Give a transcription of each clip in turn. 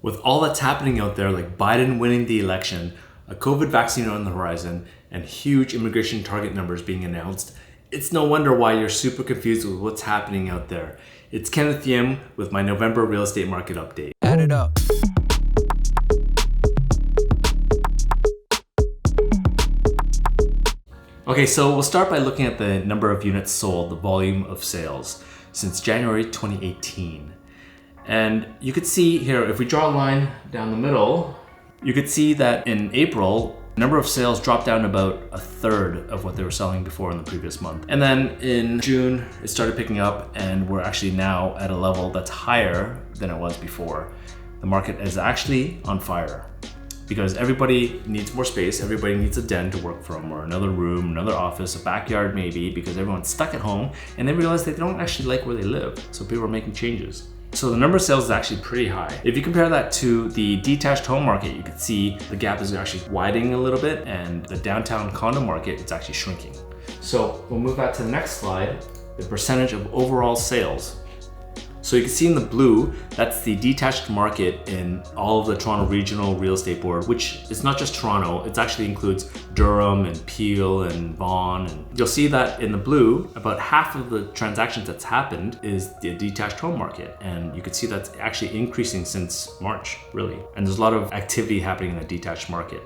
With all that's happening out there, like Biden winning the election, a COVID vaccine on the horizon, and huge immigration target numbers being announced, it's no wonder why you're super confused with what's happening out there. It's Kenneth with my November real estate market update. Add it up. Okay, so we'll start by looking at the number of units sold, the volume of sales since January 2018. And you could see here, if we draw a line down the middle, you could see that in April, the number of sales dropped down about a third of what they were selling before in the previous month. And then in June, it started picking up and we're actually now at a level that's higher than it was before. The market is actually on fire because everybody needs more space. Everybody needs a den to work from, or another room, another office, a backyard maybe, because everyone's stuck at home and they realize they don't actually like where they live. So people are making changes. So the number of sales is actually pretty high. If you compare that to the detached home market, you can see the gap is actually widening a little bit, and the downtown condo market, it's actually shrinking. So we'll move back to the next slide, the percentage of overall sales. So you can see in the blue, that's the detached market in all of the Toronto Regional Real Estate Board, which is not just Toronto, it actually includes Durham and Peel and Vaughan. And you'll see that in the blue, about half of the transactions that's happened is the detached home market. And you can see that's actually increasing since March, really. And there's a lot of activity happening in the detached market.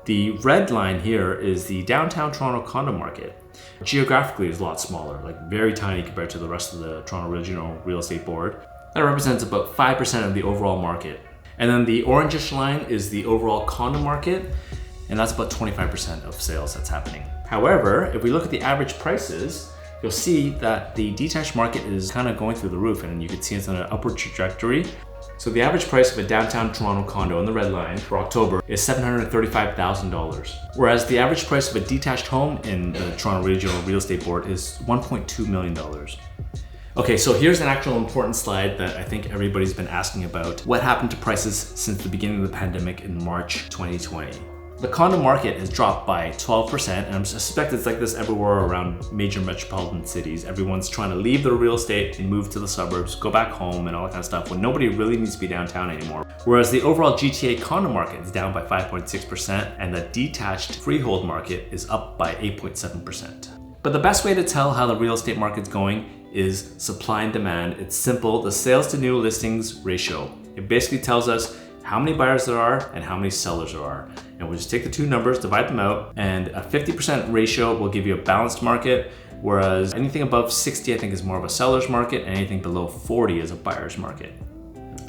The red line here is the downtown Toronto condo market. Geographically, it's a lot smaller, like very tiny compared to the rest of the Toronto Regional Real Estate Board. That represents about 5% of the overall market. And then the orangish line is the overall condo market, and that's about 25% of sales that's happening. However, if we look at the average prices, you'll see that the detached market is kind of going through the roof, and you can see it's on an upward trajectory. So the average price of a downtown Toronto condo in the red line for October is $735,000, whereas the average price of a detached home in the Toronto Regional Real Estate Board is $1.2 million. Okay, so here's an actual important slide that I think everybody's been asking about. What happened to prices since the beginning of the pandemic in March 2020? The condo market has dropped by 12%, and I suspect it's like this everywhere around major metropolitan cities. Everyone's trying to leave their real estate and move to the suburbs, go back home and all that kind of stuff when nobody really needs to be downtown anymore. Whereas the overall GTA condo market is down by 5.6%, and the detached freehold market is up by 8.7%. But the best way to tell how the real estate market's going is supply and demand. It's simple, the sales to new listings ratio. It basically tells us how many buyers there are and how many sellers there are. And we'll just take the two numbers, divide them out, and a 50% ratio will give you a balanced market, whereas anything above 60 I think is more of a seller's market, and anything below 40 is a buyer's market.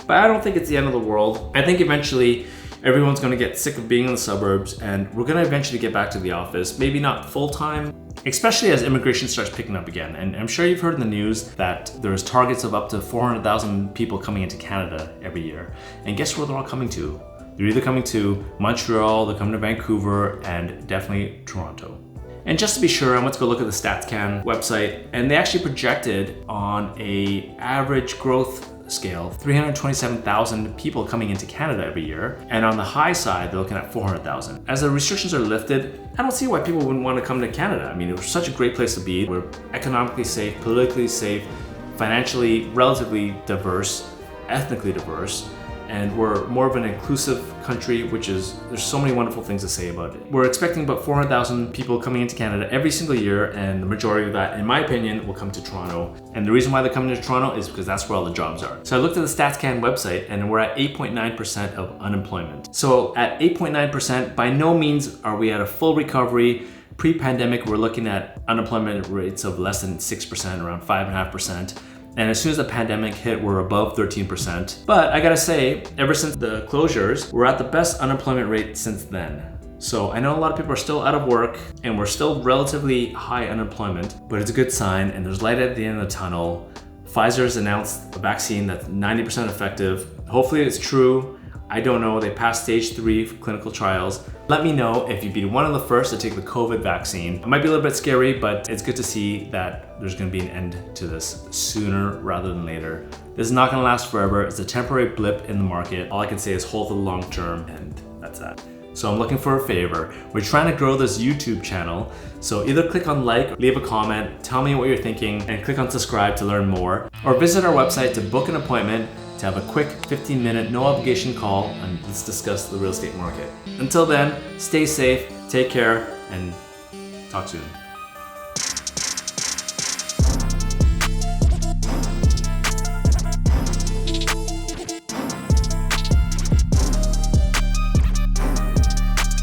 But I don't think it's the end of the world. I think eventually everyone's gonna get sick of being in the suburbs, and we're gonna eventually get back to the office, maybe not full-time, especially as immigration starts picking up again. And I'm sure you've heard in the news that there's targets of up to 400,000 people coming into Canada every year. And guess where they're all coming to? They're either coming to Montreal, they're coming to Vancouver, and definitely Toronto. And just to be sure, I went to go look at the StatsCan website, and they actually projected on a average growth scale 327,000 people coming into Canada every year, and on the high side they're looking at 400,000. As the restrictions are lifted, I don't see why people wouldn't want to come to Canada. I mean, it was such a great place to be. We're economically safe, politically safe, financially relatively diverse, ethnically diverse, and we're more of an inclusive country, there's so many wonderful things to say about it. We're expecting about 400,000 people coming into Canada every single year, and the majority of that, in my opinion, will come to Toronto. And the reason why they're coming to Toronto is because that's where all the jobs are. So I looked at the StatsCan website, and we're at 8.9% of unemployment. So at 8.9%, by no means are we at a full recovery. Pre-pandemic, we're looking at unemployment rates of less than 6%, around 5.5%. And as soon as the pandemic hit, we're above 13%. But I gotta say, ever since the closures, we're at the best unemployment rate since then. So I know a lot of people are still out of work and we're still relatively high unemployment, but it's a good sign and there's light at the end of the tunnel. Pfizer's announced a vaccine that's 90% effective. Hopefully it's true. I don't know, they passed stage 3 clinical trials. Let me know if you'd be one of the first to take the COVID vaccine. It might be a little bit scary, but it's good to see that there's gonna be an end to this sooner rather than later. This is not gonna last forever. It's a temporary blip in the market. All I can say is hold for the long term, and that's that. So I'm looking for a favor. We're trying to grow this YouTube channel. So either click on like, leave a comment, tell me what you're thinking, and click on subscribe to learn more, or visit our website to book an appointment to have a quick 15-minute no obligation call and let's discuss the real estate market. Until then, stay safe, take care, and talk soon.